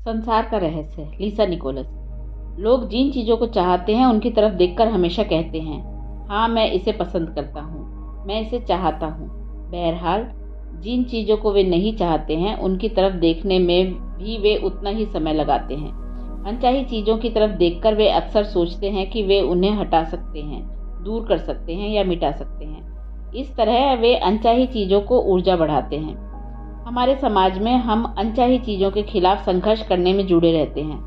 संसार का रहस्य, लीसा निकोलस। लोग जिन चीज़ों को चाहते हैं उनकी तरफ देखकर हमेशा कहते हैं, हाँ मैं इसे पसंद करता हूँ, मैं इसे चाहता हूँ। बहरहाल जिन चीज़ों को वे नहीं चाहते हैं उनकी तरफ देखने में भी वे उतना ही समय लगाते हैं। अनचाही चीज़ों की तरफ देखकर वे अक्सर सोचते हैं कि वे उन्हें हटा सकते हैं, दूर कर सकते हैं या मिटा सकते हैं। इस तरह वे अनचाही चीज़ों को ऊर्जा बढ़ाते हैं। हमारे समाज में हम अनचाही चीज़ों के खिलाफ संघर्ष करने में जुड़े रहते हैं।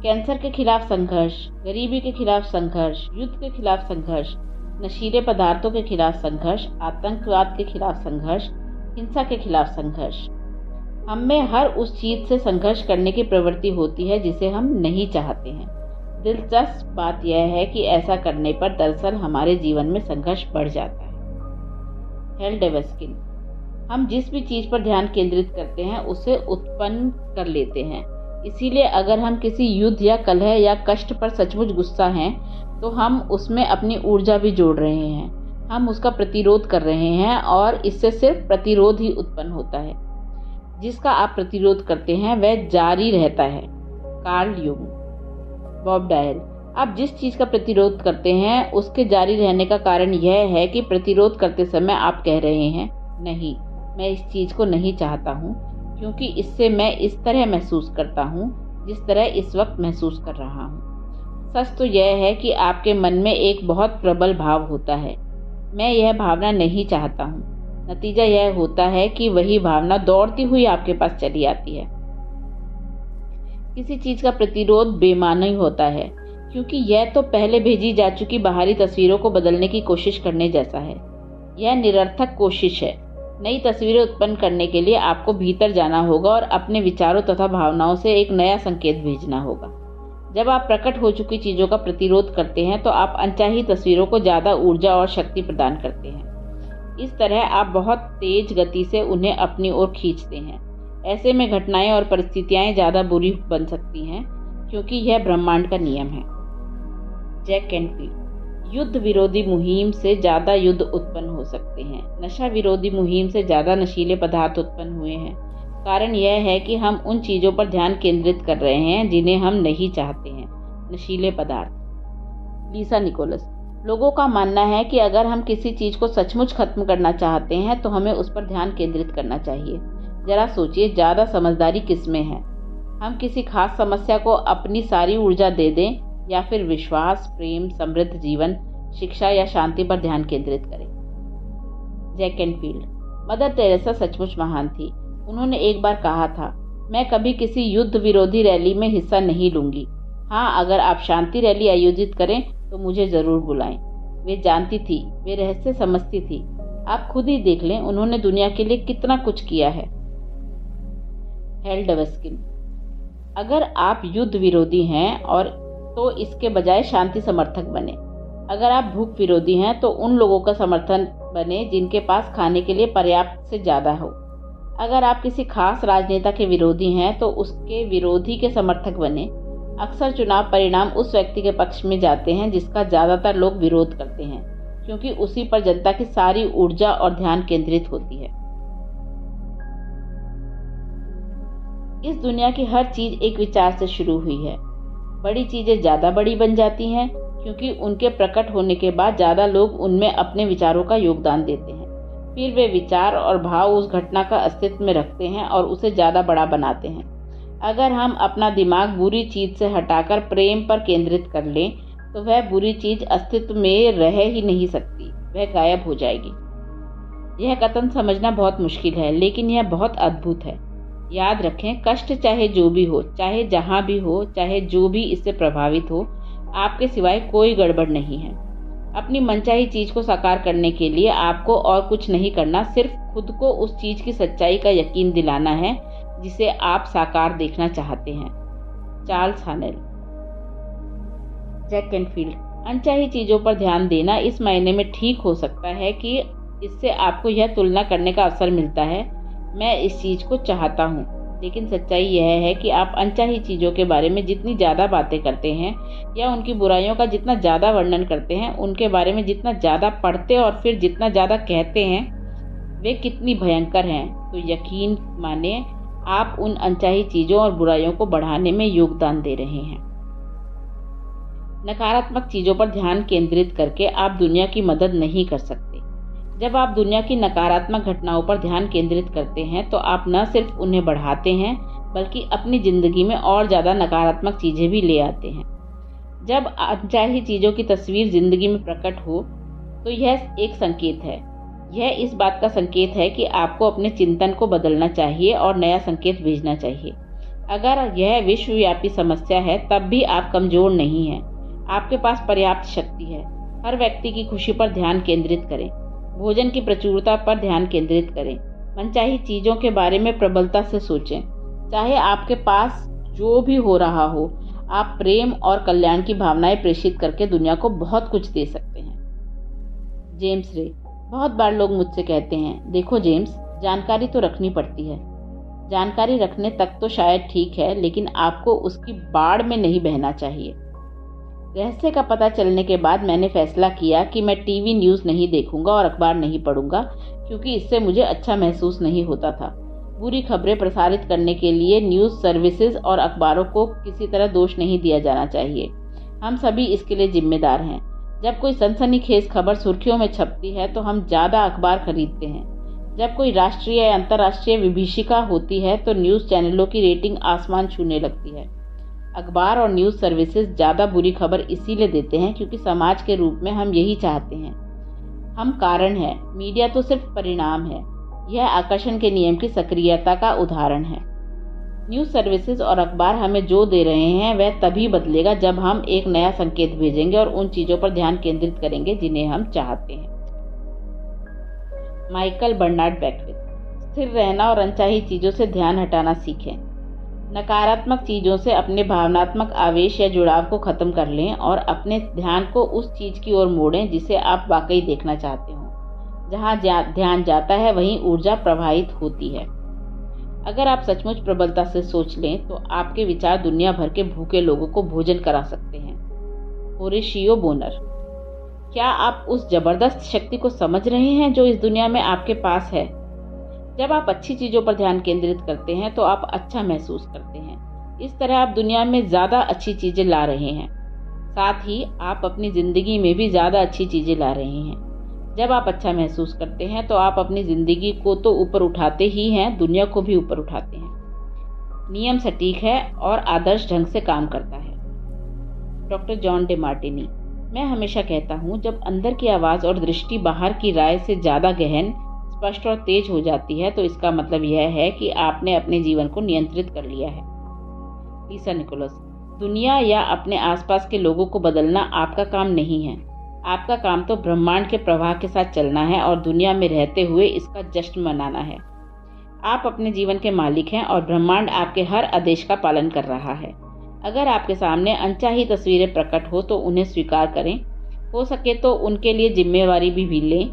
कैंसर के खिलाफ संघर्ष, गरीबी के खिलाफ संघर्ष, युद्ध के खिलाफ संघर्ष, नशीले पदार्थों के खिलाफ संघर्ष, आतंकवाद के खिलाफ संघर्ष, हिंसा के खिलाफ संघर्ष। हम में हर उस चीज़ से संघर्ष करने की प्रवृत्ति होती है जिसे हम नहीं चाहते हैं। दिलचस्प बात यह है कि ऐसा करने पर दरअसल हमारे जीवन में संघर्ष बढ़ जाता है। हेल डेवस्किन। हम जिस भी चीज़ पर ध्यान केंद्रित करते हैं उसे उत्पन्न कर लेते हैं। इसीलिए अगर हम किसी युद्ध या कलह या कष्ट पर सचमुच गुस्सा हैं तो हम उसमें अपनी ऊर्जा भी जोड़ रहे हैं। हम उसका प्रतिरोध कर रहे हैं और इससे सिर्फ प्रतिरोध ही उत्पन्न होता है। जिसका आप प्रतिरोध करते हैं वह जारी रहता है। Carl Jung. Bob Dylan. आप जिस चीज़ का प्रतिरोध करते हैं उसके जारी रहने का कारण यह है कि प्रतिरोध करते समय आप कह रहे हैं, नहीं मैं इस चीज़ को नहीं चाहता हूँ क्योंकि इससे मैं इस तरह महसूस करता हूँ जिस तरह इस वक्त महसूस कर रहा हूँ। सच तो यह है कि आपके मन में एक बहुत प्रबल भाव होता है, मैं यह भावना नहीं चाहता हूँ। नतीजा यह होता है कि वही भावना दौड़ती हुई आपके पास चली आती है। किसी चीज़ का प्रतिरोध बेमानी होता है क्योंकि यह तो पहले भेजी जा चुकी बाहरी तस्वीरों को बदलने की कोशिश करने जैसा है। यह निरर्थक कोशिश है। नई तस्वीरें उत्पन्न करने के लिए आपको भीतर जाना होगा और अपने विचारों तथा भावनाओं से एक नया संकेत भेजना होगा। जब आप प्रकट हो चुकी चीज़ों का प्रतिरोध करते हैं तो आप अनचाही तस्वीरों को ज़्यादा ऊर्जा और शक्ति प्रदान करते हैं। इस तरह आप बहुत तेज गति से उन्हें अपनी ओर खींचते हैं। ऐसे में घटनाएं और परिस्थितियां ज़्यादा बुरी बन सकती हैं क्योंकि यह ब्रह्मांड का नियम है। जैक कैंटफील्ड। युद्ध विरोधी मुहिम से ज़्यादा युद्ध उत्पन्न हो सकते हैं। नशा विरोधी मुहिम से ज़्यादा नशीले पदार्थ उत्पन्न हुए हैं। कारण यह है कि हम उन चीज़ों पर ध्यान केंद्रित कर रहे हैं जिन्हें हम नहीं चाहते हैं। नशीले पदार्थ। लीसा निकोलस। लोगों का मानना है कि अगर हम किसी चीज़ को सचमुच खत्म करना चाहते हैं तो हमें उस पर ध्यान केंद्रित करना चाहिए। जरा सोचिए, ज़्यादा समझदारी किस में है? हम किसी खास समस्या को अपनी सारी ऊर्जा दे दें या फिर विश्वास, प्रेम, समृद्ध जीवन, शिक्षा या शांति पर ध्यान केंद्रित करें। जैक कैंटफील्ड। मदर टेरेसा सचमुच महान थी। उन्होंने एक बार कहा था, मैं कभी किसी युद्ध विरोधी रैली में हिस्सा नहीं लूंगी। हाँ, अगर आप शांति रैली आयोजित करें तो मुझे ज़रूर बुलाएं। वे जानती थी, वे रहस्य समझती थी। आप खुद ही देख लें उन्होंने दुनिया के लिए कितना कुछ किया है। हेल डेवस्किन। अगर आप युद्ध विरोधी हैं और तो इसके बजाय शांति समर्थक बने। अगर आप भूख विरोधी हैं तो उन लोगों का समर्थन बने जिनके पास खाने के लिए पर्याप्त से ज़्यादा हो। अगर आप किसी खास राजनेता के विरोधी हैं तो उसके विरोधी के समर्थक बने। अक्सर चुनाव परिणाम उस व्यक्ति के पक्ष में जाते हैं जिसका ज़्यादातर लोग विरोध करते हैं क्योंकि उसी पर जनता की सारी ऊर्जा और ध्यान केंद्रित होती है। इस दुनिया की हर चीज़ एक विचार से शुरू हुई है। बड़ी चीज़ें ज़्यादा बड़ी बन जाती हैं क्योंकि उनके प्रकट होने के बाद ज़्यादा लोग उनमें अपने विचारों का योगदान देते हैं। फिर वे विचार और भाव उस घटना का अस्तित्व में रखते हैं और उसे ज़्यादा बड़ा बनाते हैं। अगर हम अपना दिमाग बुरी चीज़ से हटाकर प्रेम पर केंद्रित कर लें तो वह बुरी चीज़ अस्तित्व में रह ही नहीं सकती, वह गायब हो जाएगी। यह कथन समझना बहुत मुश्किल है लेकिन यह बहुत अद्भुत है। याद रखें, कष्ट चाहे जो भी हो, चाहे जहाँ भी हो, चाहे जो भी इससे प्रभावित हो, आपके सिवाय कोई गड़बड़ नहीं है। अपनी मनचाही चीज़ को साकार करने के लिए आपको और कुछ नहीं करना, सिर्फ खुद को उस चीज़ की सच्चाई का यकीन दिलाना है जिसे आप साकार देखना चाहते हैं। चार्ल्स हानेल। जैक कैंटफील्ड। अनचाही चीज़ों पर ध्यान देना इस मायने में ठीक हो सकता है कि इससे आपको यह तुलना करने का अवसर मिलता है, मैं इस चीज़ को चाहता हूँ। लेकिन सच्चाई यह है कि आप अनचाही चीज़ों के बारे में जितनी ज़्यादा बातें करते हैं या उनकी बुराइयों का जितना ज़्यादा वर्णन करते हैं, उनके बारे में जितना ज़्यादा पढ़ते और फिर जितना ज़्यादा कहते हैं वे कितनी भयंकर हैं, तो यकीन माने आप उन अनचाही चीज़ों और बुराइयों को बढ़ाने में योगदान दे रहे हैं। नकारात्मक चीज़ों पर ध्यान केंद्रित करके आप दुनिया की मदद नहीं कर सकते। जब आप दुनिया की नकारात्मक घटनाओं पर ध्यान केंद्रित करते हैं तो आप न सिर्फ उन्हें बढ़ाते हैं बल्कि अपनी ज़िंदगी में और ज़्यादा नकारात्मक चीज़ें भी ले आते हैं। जब अनचाही चीज़ों की तस्वीर ज़िंदगी में प्रकट हो तो यह एक संकेत है। यह इस बात का संकेत है कि आपको अपने चिंतन को बदलना चाहिए और नया संकेत भेजना चाहिए। अगर यह विश्वव्यापी समस्या है तब भी आप कमज़ोर नहीं हैं। आपके पास पर्याप्त शक्ति है। हर व्यक्ति की खुशी पर ध्यान केंद्रित करें। भोजन की प्रचुरता पर ध्यान केंद्रित करें। मनचाही चीज़ों के बारे में प्रबलता से सोचें। चाहे आपके पास जो भी हो रहा हो, आप प्रेम और कल्याण की भावनाएं प्रेषित करके दुनिया को बहुत कुछ दे सकते हैं। जेम्स रे। बहुत बार लोग मुझसे कहते हैं, देखो जेम्स, जानकारी तो रखनी पड़ती है। जानकारी रखने तक तो शायद ठीक है, लेकिन आपको उसकी बाढ़ में नहीं बहना चाहिए। रहस्य का पता चलने के बाद मैंने फैसला किया कि मैं टीवी न्यूज़ नहीं देखूंगा और अखबार नहीं पढ़ूंगा, क्योंकि इससे मुझे अच्छा महसूस नहीं होता था। बुरी खबरें प्रसारित करने के लिए न्यूज़ सर्विसेज और अखबारों को किसी तरह दोष नहीं दिया जाना चाहिए। हम सभी इसके लिए जिम्मेदार हैं। जब कोई सनसनीखेज खबर सुर्खियों में छपती है तो हम ज़्यादा अखबार खरीदते हैं। जब कोई राष्ट्रीय या अंतर्राष्ट्रीय विभीषिका होती है तो न्यूज़ चैनलों की रेटिंग आसमान छूने लगती है। अखबार और न्यूज़ सर्विसेज ज़्यादा बुरी खबर इसीलिए देते हैं क्योंकि समाज के रूप में हम यही चाहते हैं। हम कारण हैं, मीडिया तो सिर्फ परिणाम है। यह आकर्षण के नियम की सक्रियता का उदाहरण है। न्यूज़ सर्विसेज और अखबार हमें जो दे रहे हैं वह तभी बदलेगा जब हम एक नया संकेत भेजेंगे और उन चीज़ों पर ध्यान केंद्रित करेंगे जिन्हें हम चाहते हैं। Michael Bernard Beckwith. स्थिर रहना और अनचाही चीज़ों से ध्यान हटाना सीखें। नकारात्मक चीज़ों से अपने भावनात्मक आवेश या जुड़ाव को ख़त्म कर लें और अपने ध्यान को उस चीज़ की ओर मोड़ें जिसे आप वाकई देखना चाहते हो। जहाँ ध्यान जाता है वहीं ऊर्जा प्रवाहित होती है। अगर आप सचमुच प्रबलता से सोच लें तो आपके विचार दुनिया भर के भूखे लोगों को भोजन करा सकते हैं। होरेशियो बोनर। क्या आप उस जबरदस्त शक्ति को समझ रहे हैं जो इस दुनिया में आपके पास है? जब आप अच्छी चीज़ों पर ध्यान केंद्रित करते हैं तो आप अच्छा महसूस करते हैं। इस तरह आप दुनिया में ज़्यादा अच्छी चीज़ें ला रहे हैं। साथ ही आप अपनी ज़िंदगी में भी ज़्यादा अच्छी चीज़ें ला रहे हैं। जब आप अच्छा महसूस करते हैं तो आप अपनी ज़िंदगी को तो ऊपर उठाते ही हैं, दुनिया को भी ऊपर उठाते हैं। नियम सटीक है और आदर्श ढंग से काम करता है। Doctor John Demartini. मैं हमेशा कहता हूँ, जब अंदर की आवाज़ और दृष्टि बाहर की राय से ज़्यादा गहन, स्पष्ट और तेज हो जाती है तो इसका मतलब यह है कि आपने अपने जीवन को नियंत्रित कर लिया है। लीसा निकोलस। दुनिया या अपने आसपास के लोगों को बदलना आपका काम नहीं है। आपका काम तो ब्रह्मांड के प्रवाह के साथ चलना है और दुनिया में रहते हुए इसका जश्न मनाना है। आप अपने जीवन के मालिक हैं और ब्रह्मांड आपके हर आदेश का पालन कर रहा है। अगर आपके सामने अनचाही तस्वीरें प्रकट हो तो उन्हें स्वीकार करें। हो सके तो उनके लिए जिम्मेवारी भी लें,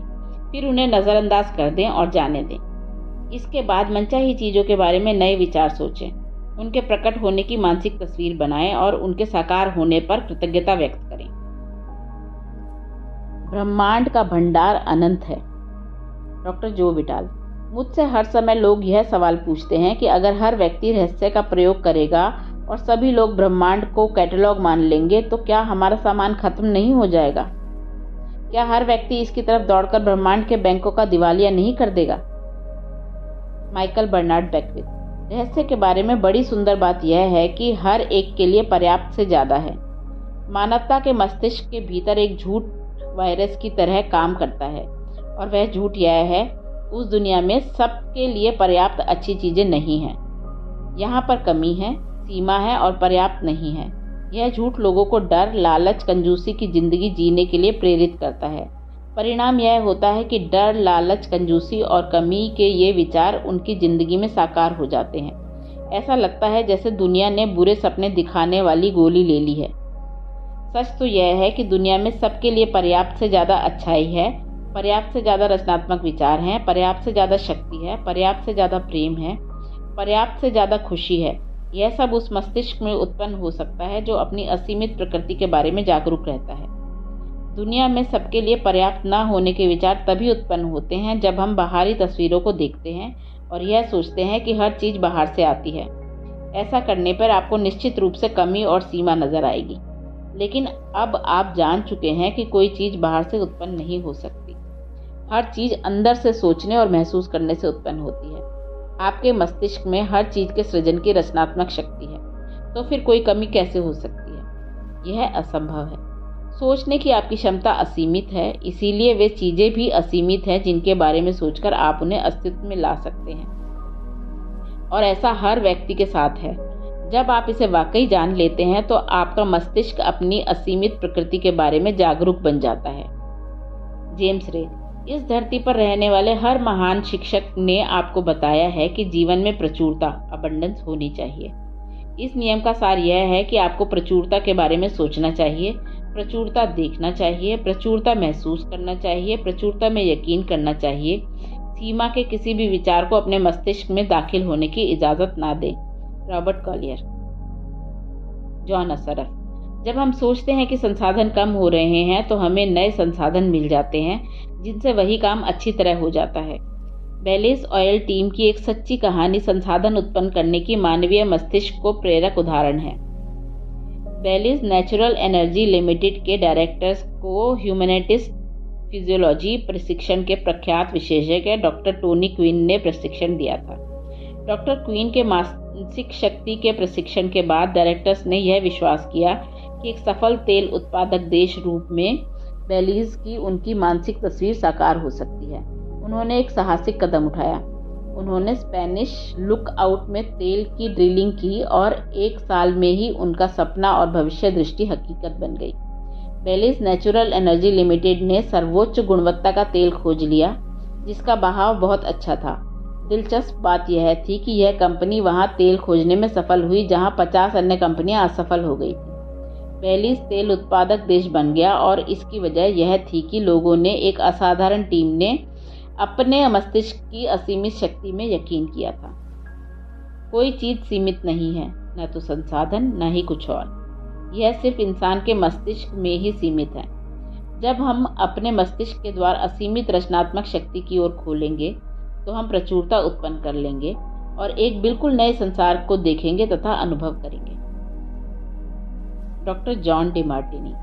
फिर उन्हें नज़रअंदाज कर दें और जाने दें। इसके बाद मनचाही चीज़ों के बारे में नए विचार सोचें, उनके प्रकट होने की मानसिक तस्वीर बनाएं और उनके साकार होने पर कृतज्ञता व्यक्त करें। ब्रह्मांड का भंडार अनंत है। डॉक्टर जो विटाल। मुझसे हर समय लोग यह सवाल पूछते हैं कि अगर हर व्यक्ति रहस्य का प्रयोग करेगा और सभी लोग ब्रह्मांड को कैटलॉग मान लेंगे तो क्या हमारा सामान खत्म नहीं हो जाएगा? क्या हर व्यक्ति इसकी तरफ दौड़कर ब्रह्मांड के बैंकों का दिवालिया नहीं कर देगा? Michael Bernard Beckwith. रहस्य के बारे में बड़ी सुंदर बात यह है कि हर एक के लिए पर्याप्त से ज़्यादा है। मानवता के मस्तिष्क के भीतर एक झूठ वायरस की तरह काम करता है और वह झूठ यह है, उस दुनिया में सबके लिए पर्याप्त अच्छी चीज़ें नहीं हैं। यहाँ पर कमी है, सीमा है और पर्याप्त नहीं है। यह झूठ लोगों को डर, लालच, कंजूसी की ज़िंदगी जीने के लिए प्रेरित करता है। परिणाम यह होता है कि डर, लालच, कंजूसी और कमी के ये विचार उनकी ज़िंदगी में साकार हो जाते हैं। ऐसा लगता है जैसे दुनिया ने बुरे सपने दिखाने वाली गोली ले ली है। सच तो यह है कि दुनिया में सबके लिए पर्याप्त से ज़्यादा अच्छाई है, पर्याप्त से ज़्यादा रचनात्मक विचार हैं, पर्याप्त से ज़्यादा शक्ति है, पर्याप्त से ज़्यादा प्रेम है, पर्याप्त से ज़्यादा खुशी है। यह सब उस मस्तिष्क में उत्पन्न हो सकता है जो अपनी असीमित प्रकृति के बारे में जागरूक रहता है। दुनिया में सबके लिए पर्याप्त न होने के विचार तभी उत्पन्न होते हैं जब हम बाहरी तस्वीरों को देखते हैं और यह सोचते हैं कि हर चीज़ बाहर से आती है। ऐसा करने पर आपको निश्चित रूप से कमी और सीमा नज़र आएगी। लेकिन अब आप जान चुके हैं कि कोई चीज़ बाहर से उत्पन्न नहीं हो सकती। हर चीज़ अंदर से सोचने और महसूस करने से उत्पन्न होती है। आपके मस्तिष्क में हर चीज़ के सृजन की रचनात्मक शक्ति है, तो फिर कोई कमी कैसे हो सकती है? यह असंभव है। सोचने की आपकी क्षमता असीमित है, इसीलिए वे चीज़ें भी असीमित हैं जिनके बारे में सोचकर आप उन्हें अस्तित्व में ला सकते हैं। और ऐसा हर व्यक्ति के साथ है। जब आप इसे वाकई जान लेते हैं तो आपका मस्तिष्क अपनी असीमित प्रकृति के बारे में जागरूक बन जाता है। जेम्स रे, इस धरती पर रहने वाले हर महान शिक्षक ने आपको बताया है कि जीवन में प्रचुरता, अबंडेंस होनी चाहिए। इस नियम का सार यह है कि आपको प्रचुरता के बारे में सोचना चाहिए, प्रचुरता देखना चाहिए, प्रचुरता महसूस करना चाहिए, प्रचुरता में यकीन करना चाहिए। सीमा के किसी भी विचार को अपने मस्तिष्क में दाखिल होने की इजाज़त ना दें। Robert Collier. जॉन असरफ। जब हम सोचते हैं कि संसाधन कम हो रहे हैं तो हमें नए संसाधन मिल जाते हैं जिनसे वही काम अच्छी तरह हो जाता है। बेलिस ऑयल टीम की एक सच्ची कहानी संसाधन उत्पन्न करने की मानवीय मस्तिष्क को प्रेरक उदाहरण है। बेलिस नेचुरल एनर्जी लिमिटेड के डायरेक्टर्स को ह्यूमैनिटीज फिजियोलॉजी प्रशिक्षण के प्रख्यात विशेषज्ञ डॉक्टर टोनी क्वीन ने प्रशिक्षण दिया था। डॉक्टर क्वीन के मानसिक शक्ति के प्रशिक्षण के बाद डायरेक्टर्स ने यह विश्वास किया कि एक सफल तेल उत्पादक देश रूप में बेलीज की उनकी मानसिक तस्वीर साकार हो सकती है। उन्होंने एक साहसिक कदम उठाया। उन्होंने स्पेनिश लुक आउट में तेल की ड्रिलिंग की और 1 साल में ही उनका सपना और भविष्य दृष्टि हकीकत बन गई। बेलीज नेचुरल एनर्जी लिमिटेड ने सर्वोच्च गुणवत्ता का तेल खोज लिया जिसका बहाव बहुत अच्छा था। दिलचस्प बात यह थी कि यह कंपनी वहां तेल खोजने में सफल हुई जहां 50 अन्य कंपनियां असफल हो गई थी। बेलीज तेल उत्पादक देश बन गया और इसकी वजह यह थी कि लोगों ने, एक असाधारण टीम ने अपने मस्तिष्क की असीमित शक्ति में यकीन किया था। कोई चीज़ सीमित नहीं है, न तो संसाधन न ही कुछ और। यह सिर्फ इंसान के मस्तिष्क में ही सीमित है। जब हम अपने मस्तिष्क के द्वार असीमित रचनात्मक शक्ति की ओर खोलेंगे तो हम प्रचुरता उत्पन्न कर लेंगे और एक बिल्कुल नए संसार को देखेंगे तथा अनुभव करेंगे। Doctor John Demartini.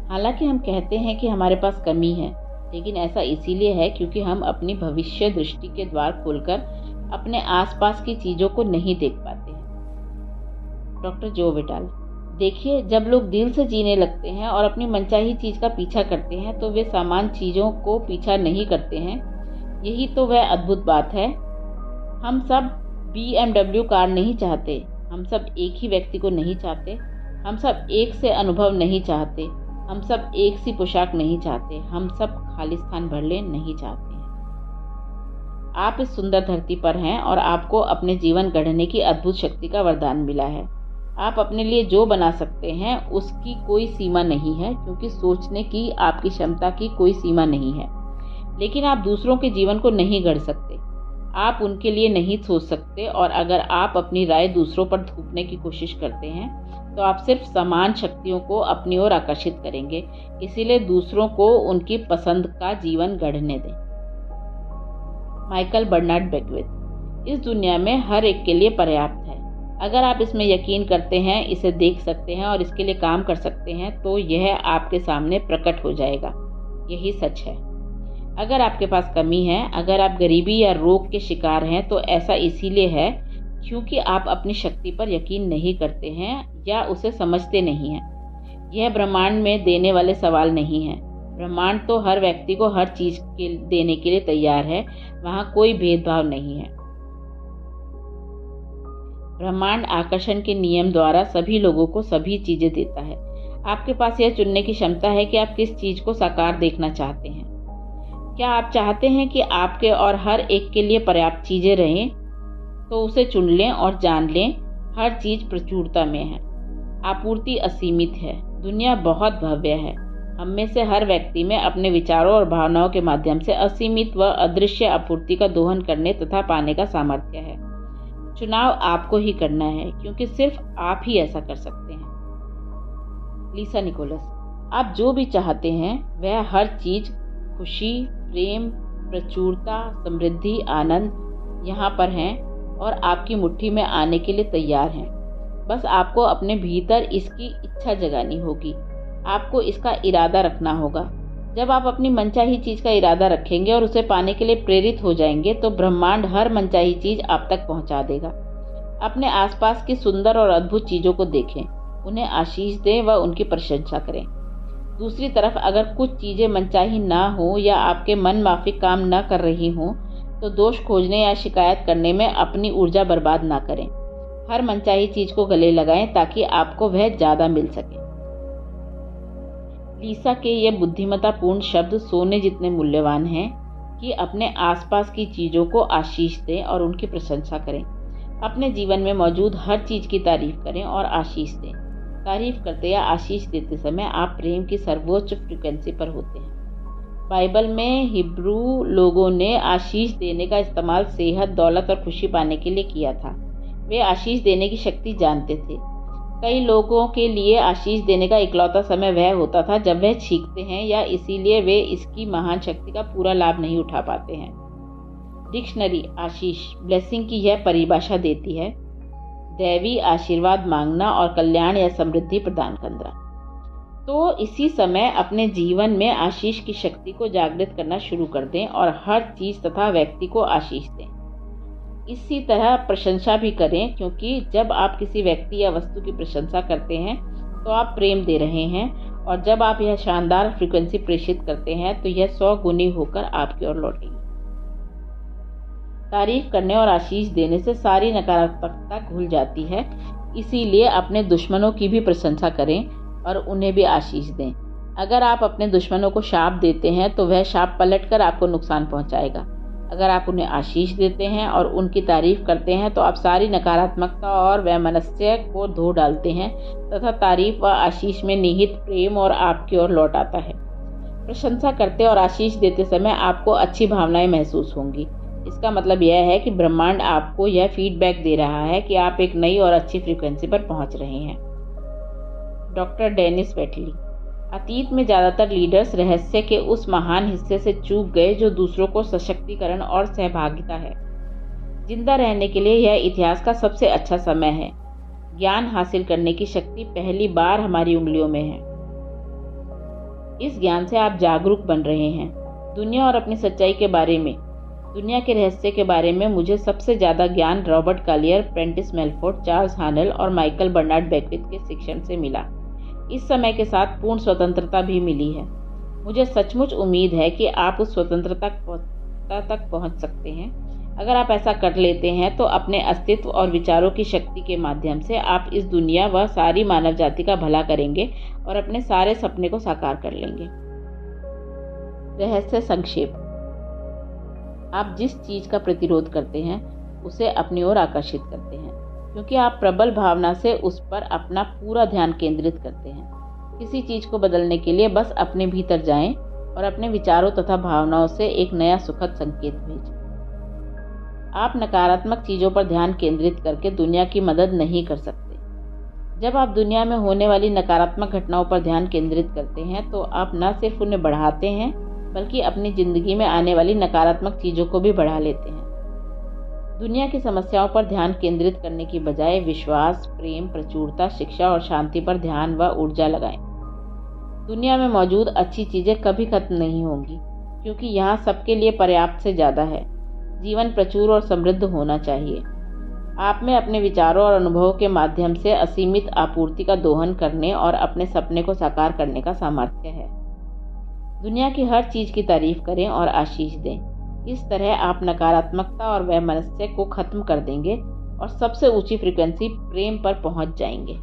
हालांकि हम कहते हैं कि हमारे पास कमी है, लेकिन ऐसा इसीलिए है क्योंकि हम अपनी भविष्य दृष्टि के द्वार खोलकर अपने आसपास की चीज़ों को नहीं देख पाते हैं। डॉक्टर जो विटाल। देखिए, जब लोग दिल से जीने लगते हैं और अपनी मनचाही चीज़ का पीछा करते हैं तो वे सामान्य चीज़ों को पीछा नहीं करते हैं। यही तो वह अद्भुत बात है। हम सब BMW कार नहीं चाहते, हम सब एक ही व्यक्ति को नहीं चाहते, हम सब एक से अनुभव नहीं चाहते, हम सब एक सी पोशाक नहीं चाहते, हम सब खालिस्तान भर ले नहीं चाहते हैं। आप इस सुंदर धरती पर हैं और आपको अपने जीवन गढ़ने की अद्भुत शक्ति का वरदान मिला है। आप अपने लिए जो बना सकते हैं उसकी कोई सीमा नहीं है, क्योंकि सोचने की आपकी क्षमता की कोई सीमा नहीं है। लेकिन आप दूसरों के जीवन को नहीं गढ़ सकते, आप उनके लिए नहीं सोच सकते, और अगर आप अपनी राय दूसरों पर थोपने की कोशिश करते हैं तो आप सिर्फ समान शक्तियों को अपनी ओर आकर्षित करेंगे। इसीलिए दूसरों को उनकी पसंद का जीवन गढ़ने दें। Michael Bernard Beckwith. इस दुनिया में हर एक के लिए पर्याप्त है। अगर आप इसमें यकीन करते हैं, इसे देख सकते हैं और इसके लिए काम कर सकते हैं तो यह आपके सामने प्रकट हो जाएगा। यही सच है। अगर आपके पास कमी है, अगर आप गरीबी या रोग के शिकार हैं, तो ऐसा इसीलिए है क्योंकि आप अपनी शक्ति पर यकीन नहीं करते हैं या उसे समझते नहीं हैं। यह ब्रह्मांड में देने वाले सवाल नहीं है। ब्रह्मांड तो हर व्यक्ति को हर चीज देने के लिए तैयार है, वहाँ कोई भेदभाव नहीं है। ब्रह्मांड आकर्षण के नियम द्वारा सभी लोगों को सभी चीजें देता है। आपके पास यह चुनने की क्षमता है कि आप किस चीज को साकार देखना चाहते हैं। क्या आप चाहते हैं कि आपके और हर एक के लिए पर्याप्त चीजें रहें, तो उसे चुन लें और जान लें हर चीज प्रचुरता में है। आपूर्ति असीमित है। दुनिया बहुत भव्य है। हम में से हर व्यक्ति में अपने विचारों और भावनाओं के माध्यम से असीमित व अदृश्य आपूर्ति का दोहन करने तथा पाने का सामर्थ्य है। चुनाव आपको ही करना है, क्योंकि सिर्फ आप ही ऐसा कर सकते हैं। लीसा निकोलस। आप जो भी चाहते हैं वह हर चीज, खुशी, प्रेम, प्रचुरता, समृद्धि, आनंद, यहाँ पर हैं और आपकी मुट्ठी में आने के लिए तैयार हैं। बस आपको अपने भीतर इसकी इच्छा जगानी होगी। आपको इसका इरादा रखना होगा। जब आप अपनी मनचाही चीज़ का इरादा रखेंगे और उसे पाने के लिए प्रेरित हो जाएंगे तो ब्रह्मांड हर मनचाही चीज़ आप तक पहुँचा देगा। अपने आसपास की सुंदर और अद्भुत चीज़ों को देखें, उन्हें आशीष दें व उनकी प्रशंसा करें। दूसरी तरफ अगर कुछ चीज़ें मनचाही ना हो या आपके मन माफिक काम न कर रही हों तो दोष खोजने या शिकायत करने में अपनी ऊर्जा बर्बाद ना करें। हर मनचाही चीज़ को गले लगाएं ताकि आपको वह ज़्यादा मिल सके। लीसा के ये बुद्धिमत्तापूर्ण शब्द सोने जितने मूल्यवान हैं कि अपने आसपास की चीज़ों को आशीष दें और उनकी प्रशंसा करें। अपने जीवन में मौजूद हर चीज़ की तारीफ करें और आशीष दें। तारीफ करते या आशीष देते समय आप प्रेम की सर्वोच्च फ्रीक्वेंसी पर होते हैं। बाइबल में हिब्रू लोगों ने आशीष देने का इस्तेमाल सेहत, दौलत और खुशी पाने के लिए किया था। वे आशीष देने की शक्ति जानते थे। कई लोगों के लिए आशीष देने का इकलौता समय वह होता था जब वह छींकते हैं या इसीलिए वे इसकी महान शक्ति का पूरा लाभ नहीं उठा पाते हैं। डिक्शनरी आशीष ब्लेसिंग की यह परिभाषा देती है: दैवी आशीर्वाद मांगना और कल्याण या समृद्धि प्रदान करना। तो इसी समय अपने जीवन में आशीष की शक्ति को जागृत करना शुरू कर दें और हर चीज़ तथा व्यक्ति को आशीष दें। इसी तरह प्रशंसा भी करें, क्योंकि जब आप किसी व्यक्ति या वस्तु की प्रशंसा करते हैं तो आप प्रेम दे रहे हैं, और जब आप यह शानदार फ्रीक्वेंसी प्रेषित करते हैं तो यह 100 गुनी होकर आपकी ओर लौटेगी। तारीफ करने और आशीष देने से सारी नकारात्मकता घुल जाती है। इसीलिए अपने दुश्मनों की भी प्रशंसा करें और उन्हें भी आशीष दें। अगर आप अपने दुश्मनों को शाप देते हैं तो वह शाप पलटकर आपको नुकसान पहुंचाएगा। अगर आप उन्हें आशीष देते हैं और उनकी तारीफ करते हैं तो आप सारी नकारात्मकता और वैमनस्य को धो डालते हैं तथा तारीफ व आशीष में निहित प्रेम और आपकी ओर लौट आता है। प्रशंसा करते और आशीष देते समय आपको अच्छी भावनाएं महसूस होंगी। इसका मतलब यह है कि ब्रह्मांड आपको यह फीडबैक दे रहा है कि आप एक नई और अच्छी फ्रीक्वेंसी पर पहुंच रहे हैं। Doctor Denis Waitley. अतीत में ज़्यादातर लीडर्स रहस्य के उस महान हिस्से से चूक गए जो दूसरों को सशक्तिकरण और सहभागिता है। जिंदा रहने के लिए यह इतिहास का सबसे अच्छा समय है। ज्ञान हासिल करने की शक्ति पहली बार हमारी उंगलियों में है। इस ज्ञान से आप जागरूक बन रहे हैं। दुनिया और अपनी सच्चाई के बारे में, दुनिया के रहस्य के बारे में मुझे सबसे ज़्यादा ज्ञान रॉबर्ट कालियर, प्रेंटिस मेलफोर्ड, चार्ल्स हानेल और माइकल बर्नार्ड बेक्विथ के शिक्षण से मिला। इस समय के साथ पूर्ण स्वतंत्रता भी मिली है। मुझे सचमुच उम्मीद है कि आप उस स्वतंत्रता तक पहुंच सकते हैं। अगर आप ऐसा कर लेते हैं तो अपने अस्तित्व और विचारों की शक्ति के माध्यम से आप इस दुनिया व सारी मानव जाति का भला करेंगे और अपने सारे सपने को साकार कर लेंगे। रहस्य संक्षेप। आप जिस चीज़ का प्रतिरोध करते हैं उसे अपनी ओर आकर्षित करते हैं, क्योंकि आप प्रबल भावना से उस पर अपना पूरा ध्यान केंद्रित करते हैं। किसी चीज़ को बदलने के लिए बस अपने भीतर जाएं और अपने विचारों तथा भावनाओं से एक नया सुखद संकेत भेजें। आप नकारात्मक चीज़ों पर ध्यान केंद्रित करके दुनिया की मदद नहीं कर सकते। जब आप दुनिया में होने वाली नकारात्मक घटनाओं पर ध्यान केंद्रित करते हैं तो आप न सिर्फ उन्हें बढ़ाते हैं बल्कि अपनी ज़िंदगी में आने वाली नकारात्मक चीज़ों को भी बढ़ा लेते हैं। दुनिया की समस्याओं पर ध्यान केंद्रित करने की बजाय विश्वास, प्रेम, प्रचुरता, शिक्षा और शांति पर ध्यान व ऊर्जा लगाएं। दुनिया में मौजूद अच्छी चीज़ें कभी खत्म नहीं होंगी, क्योंकि यहाँ सबके लिए पर्याप्त से ज़्यादा है। जीवन प्रचुर और समृद्ध होना चाहिए। आप में अपने विचारों और अनुभवों के माध्यम से असीमित आपूर्ति का दोहन करने और अपने सपने को साकार करने का सामर्थ्य है। दुनिया की हर चीज़ की तारीफ करें और आशीष दें। इस तरह आप नकारात्मकता और वैमनस्य को खत्म कर देंगे और सबसे ऊंची फ्रीक्वेंसी प्रेम पर पहुंच जाएंगे।